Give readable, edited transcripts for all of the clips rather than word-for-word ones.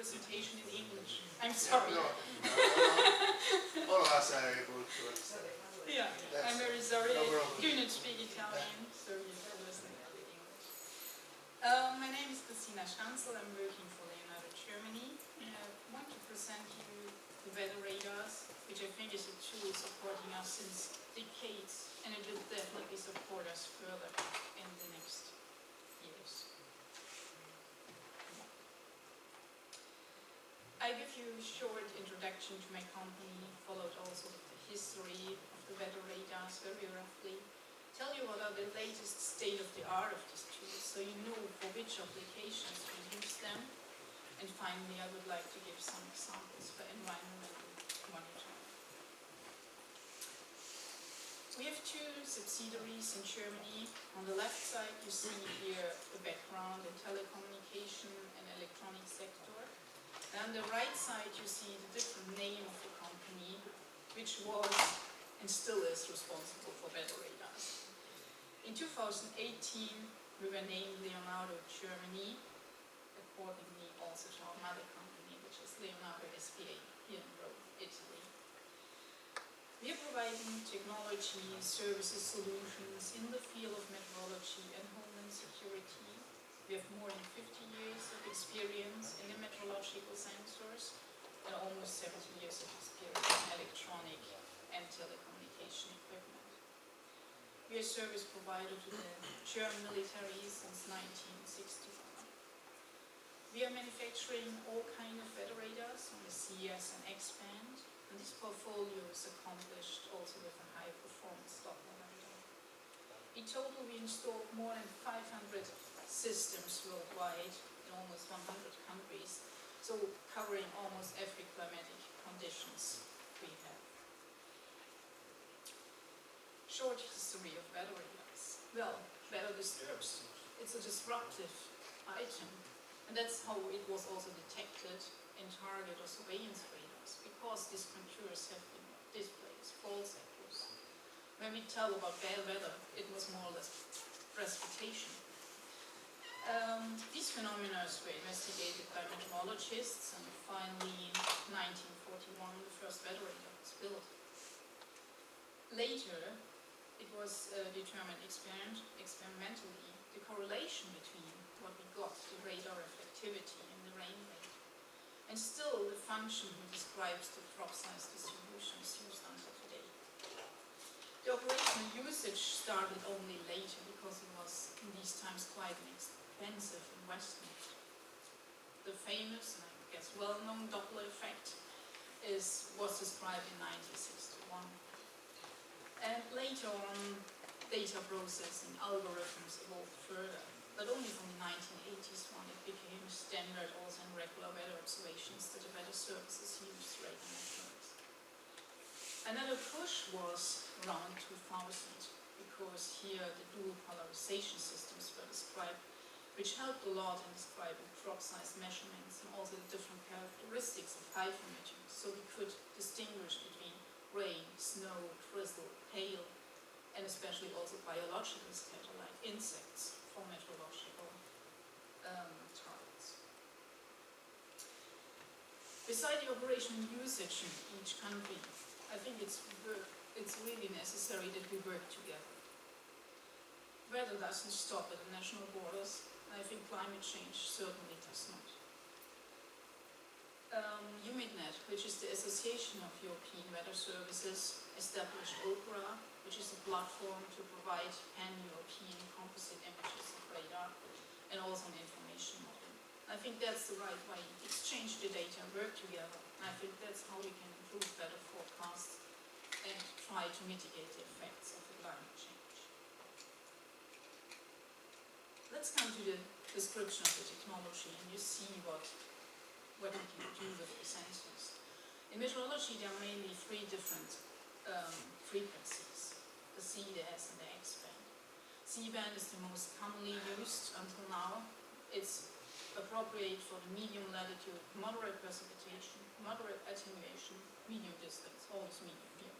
presentation in English. I'm sorry. No, all of us are able to understand. Yeah, I'm very sorry. No I problem. do not speak Italian, so you can listen to English. My name is Stanzel. I'm working for Leonardo Germany. I want to present you the weather radars, which I think is a tool supporting us since decades, and it will definitely support us further in the next years. I give you a short introduction to my company, followed also with the history of the weather radars very roughly. Tell you what are the latest state of the art of these tools, so you know for which applications we use them. And finally, I would like to give some examples for environmental monitoring. We have two subsidiaries in Germany. On the left side, you see here the background in telecommunication and electronic sector. And on the right side, you see the different name of the company, which was and still is responsible for weather radars. In 2018, we were named Leonardo Germany, accordingly also to our mother company, which is Leonardo SPA here in Rome, Italy. We are providing technology, services, solutions in the field of meteorology and homeland security. We have more than 50 years of experience in the meteorological sensors and almost 70 years of experience in electronic and telecommunication equipment. We are a service provider to the German military since 1961. We are manufacturing all kinds of weather radars on the CS and X-band, and this portfolio is accomplished also with a high performance Doppler radar. In total, we installed more than 500 systems worldwide in almost 100 countries, so covering almost every climatic conditions we have. Short history of weather radars. Well, weather disturbs. It's a disruptive item, and that's how it was also detected in target or surveillance radars, because these contours have been displayed as false echoes. When we tell about bad weather, it was more or less precipitation. These phenomena were investigated by meteorologists, and finally in 1941 the first weather radar was built. Later it was determined experimentally the correlation between what we got, the radar reflectivity and the rain rate. And still the function describes the crop size distribution is used until today. The operational usage started only later because it was in these times quite expensive investment. The famous and I guess well-known Doppler effect was described in 1961. And later on, data processing algorithms evolved further, but only from the 1980s when it became standard also in regular weather observations that the weather services used radar networks. Another push was around 2000, because here the dual polarization systems were described, which helped a lot in describing crop size measurements and also the different characteristics of high emitting, so we could distinguish between rain, snow, drizzle, hail, and especially also biological scatter like insects for meteorological targets. Beside the operational usage in each country, I think it's really necessary that we work together. Weather doesn't stop at the national borders, and I think climate change certainly does not. UMIDNet, which is the Association of European Weather Services, established OPERA, which is a platform to provide pan-European composite images of radar and also an information model. I think that's the right way. Exchange the data, work together. I think that's how we can improve better forecasts and try to mitigate the effects of the climate change. Let's come to the description of the technology, and you see what we can do with the sensors. In meteorology, there are mainly three different frequencies: the C, the S, and the X band. C-band is the most commonly used until now. It's appropriate for the medium latitude, moderate precipitation, moderate attenuation, medium distance, all is medium here.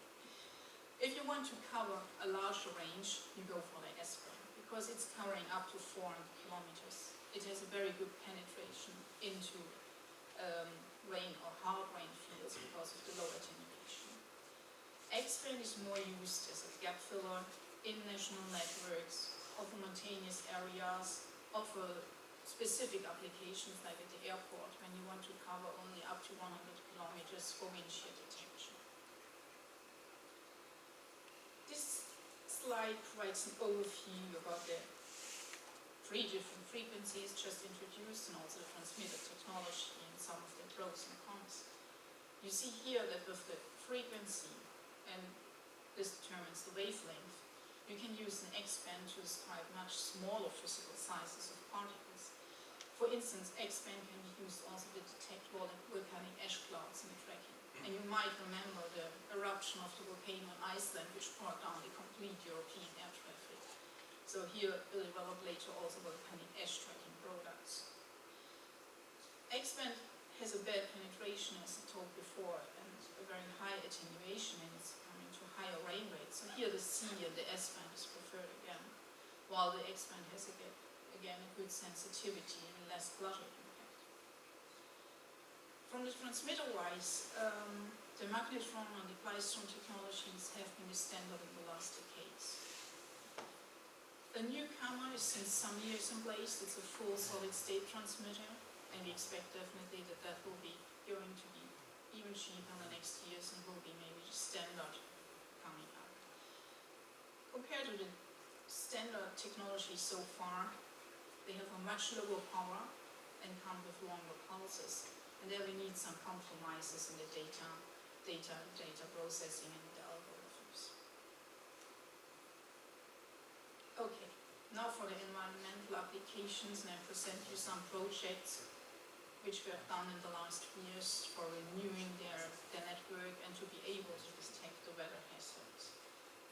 If you want to cover a larger range, you go for the S-band, because it's covering up to 400 kilometers. It has a very good penetration into particles because of the low attenuation. X-band is more used as a gap filler in national networks of homogeneous areas, of specific applications like at the airport when you want to cover only up to 100 kilometers for wind shear detection. This slide provides an overview about the 3 different frequencies just introduced and also the transmitter technology and some of the pros and cons. You see here that with the frequency, and this determines the wavelength, you can use an X-band to describe much smaller physical sizes of particles. For instance, X-band can be used also to detect volcanic ash clouds in tracking. And you might remember the eruption of the volcano in Iceland, which brought down the complete European air traffic. So here we'll develop later also volcanic ash tracking products. X-band has a bad penetration, as I told before, and a very high attenuation, and it's coming to higher rain rates. So here the C and the S-band is preferred again, while the X-band has again a good sensitivity and less clutter impact. From the transmitter-wise, the magnetron and the klystron technologies have been the standard in the last decades. A newcomer is since some years in place. It's a full solid-state transmitter, and we expect definitely that that will be going to be even cheaper in the next years and will be maybe the standard coming up. Compared to the standard technology so far, they have a much lower power and come with longer pulses. And there we need some compromises in the data processing and the algorithms. Okay, now for the environmental applications, and I present you some projects which we have done in the last years for renewing their network and to be able to detect the weather hazards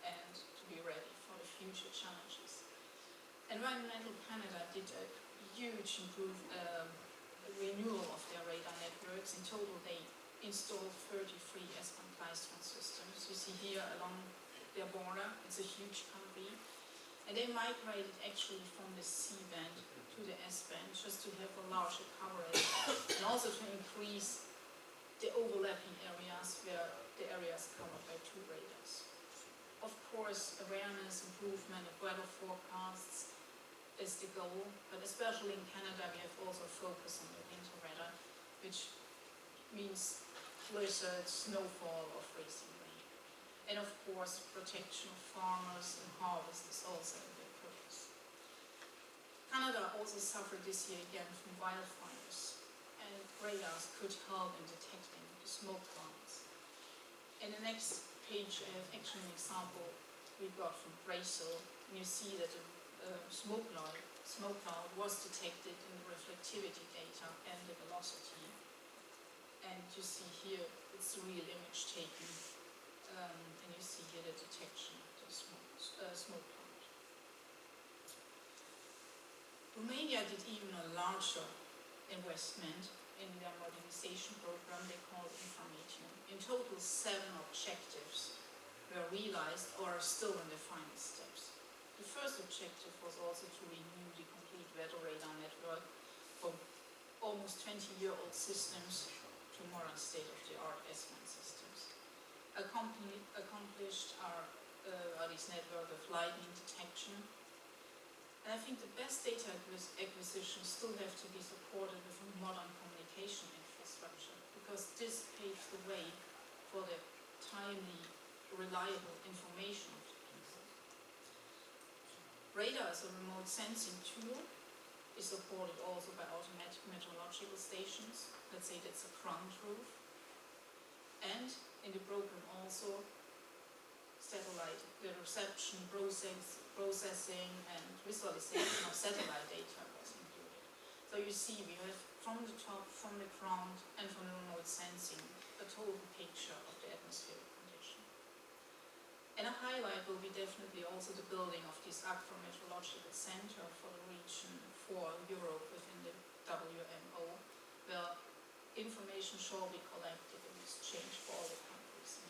and to be ready for the future challenges. Environmental Canada did a huge renewal of their radar networks. In total, they installed 33 S-band klystron systems. You see here along their border, it's a huge country. And they migrated actually from the C-band to the S-band just to have a larger coverage and also to increase the overlapping areas where the area is covered by 2 radars. Of course, awareness, improvement of weather forecasts is the goal, but especially in Canada we have also focused on the winter weather, which means blizzards, snowfall or freezing rain. And of course, protection of farmers and harvest is also a big purpose. Canada also suffered this year again from wildfires, and radars could help in detecting the smoke clouds. In the next page I have actually an example we got from Brazil, and you see that the smoke cloud was detected in the reflectivity data and the velocity. And you see here, it's a real image taken, and you see here the detection of the smoke cloud. Romania did even a larger investment in their modernization program they called Information. In total, 7 objectives were realized or are still in the final steps. The first objective was also to renew the complete weather radar network from almost 20-year-old systems to modern state-of-the-art S-band systems. Accomplished are these network of lightning detection. And I think the best data acquisition still have to be supported with a modern communication infrastructure, because this paves the way for the timely, reliable information of the people. Radar as a remote sensing tool is supported also by automatic meteorological stations. Let's say that's a ground truth. And in the program also satellite, the reception, processing and visualization of satellite data was included. So you see we have from the top, from the ground and from the remote sensing a total picture of the atmospheric condition. And a highlight will be definitely also the building of this agro-meteorological center for the region for Europe within the WMO, where information shall be collected and exchanged for all the countries.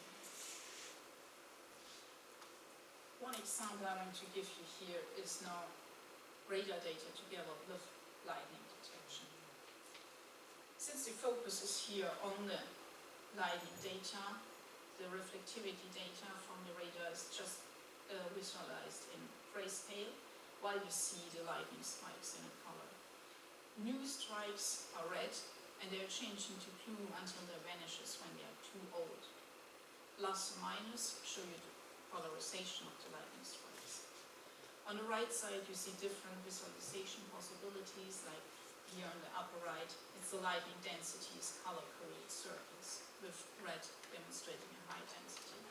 One example I want to give you here is now radar data together with lightning detection. Since the focus is here on the lighting data. The reflectivity data from the radar is just visualized in grayscale, while you see the lightning strikes in a color. New strikes are red, and they are changing to blue until they vanishes when they are too old. Plus or minus show you the polarization of the lightning strikes. On the right side you see different visualization possibilities, like here on the upper right, it's the lightning densities color-coded circles, with red demonstrating a high density.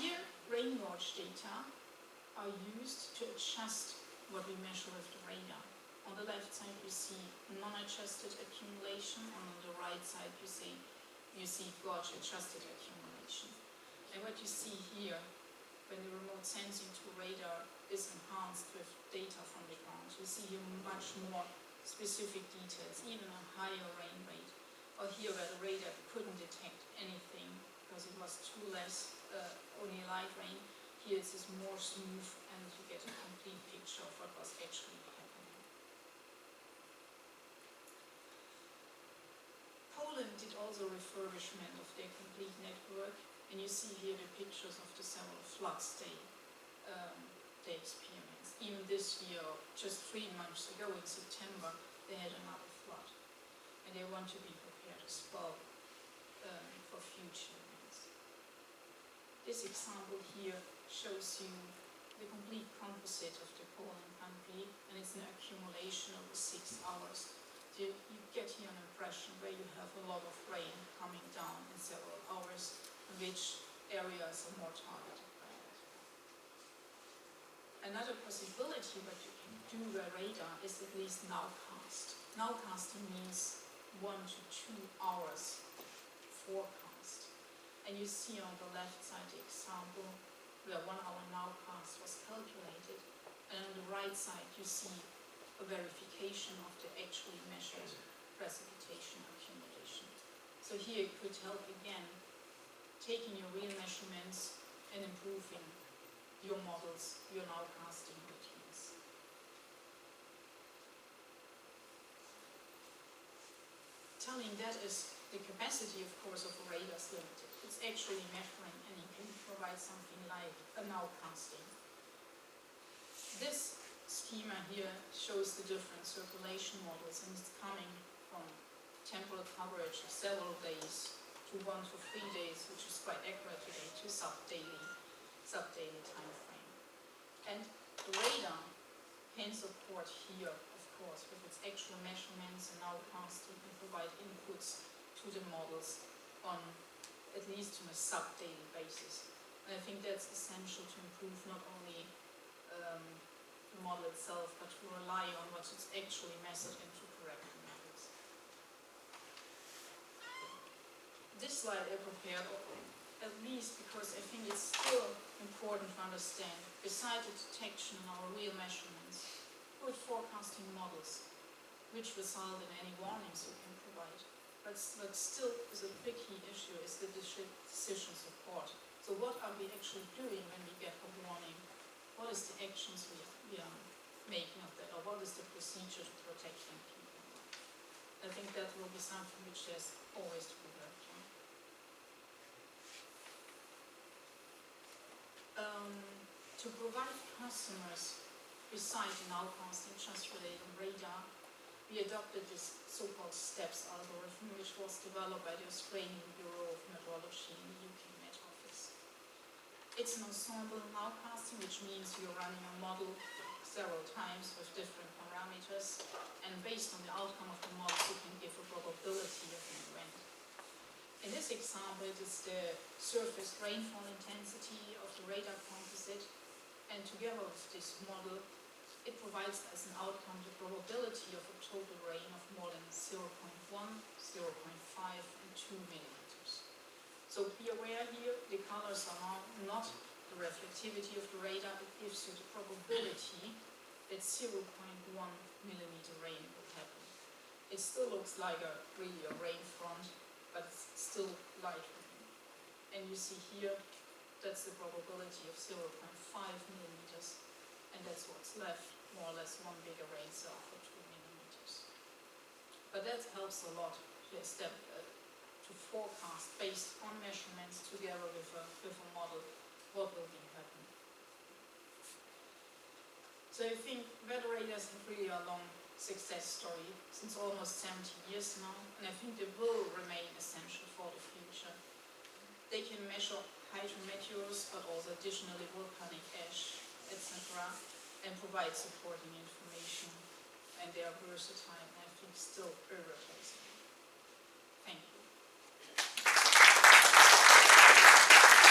Here, rain gauge data are used to adjust what we measure with the radar. On the left side you see non-adjusted accumulation, and on the right side you see gauge adjusted accumulation. And what you see here, when the remote sensing to radar is enhanced with data from the ground, you see here much more specific details, even a higher rain rate. Or here where the radar couldn't detect anything because it was too less, only light rain, here it is more smooth and you get a complete picture of what was actually happening. Poland did also refurbishment of their complete network, and you see here the pictures of the several floods they experienced. Even this year, just 3 months ago in September, they had another flood. And they want to be prepared as well for future events. This example here shows you the complete composite of the Poland country, and it's an accumulation over 6 hours. So you get here an impression where you have a lot of rain coming down in several hours, which areas are more targeted by that. Another possibility what you can do by radar is at least nowcast. Nowcasting means 1 to 2 hours forecast. And you see on the left side the example where 1 hour nowcast was calculated, and on the right side you see a verification of the actually measured precipitation accumulation. So here it could help again, taking your real measurements and improving your models, your nowcasting routines. Telling that is the capacity, of course, of a radar is limited. It's actually measuring, and you can provide something like a nowcasting. This schema here shows the different circulation models, and it's coming from temporal coverage of several days to 1 to 3 days, which is quite accurate today, to sub-daily time frame. And the radar can support here, of course, with its actual measurements and nowcasting, and provide inputs to the models on at least on a sub-daily basis. And I think that's essential to improve not only the model itself, but to rely on what it's actually measured and to correct the methods. This slide I prepared at least because I think it's still important to understand, besides the detection and our real measurements, good forecasting models, which result in any warnings you can provide. But still is a big key issue is the decision support. So what are we actually doing when we get a warning? What is the actions we are making of that, or what is the procedure to protecting people? I think that will be something which has always to be worked on. To provide customers, besides nowcasting just related on radar, we adopted this so-called STEPS algorithm, which was developed by the Australian Bureau of Meteorology in the UK Met Office. It's an ensemble nowcasting, which means you're running a model several times with different parameters, and based on the outcome of the model, you can give a probability of an event. In this example, it is the surface rainfall intensity of the radar composite, and together with this model, it provides as an outcome the probability of a total rain of more than 0.1, 0.5, and 2 millimeters. So be aware here, the colors are not the reflectivity of the radar, it gives you the probability that 0.1 millimeter rain will happen. It still looks like really a rain front, but it's still light rain. And you see here, that's the probability of 0.5 millimeters, and that's what's left, more or less one bigger rain cell for 2 millimeters. But helps a lot to forecast based on measurements together with a model what will be happening. So I think validators have really a long success story since almost 70 years now, and I think they will remain essential for the future. They can measure hydrometeors, but also additionally volcanic ash, etc., and provide supporting information, and they are versatile and I think still irreplaceable. Thank you.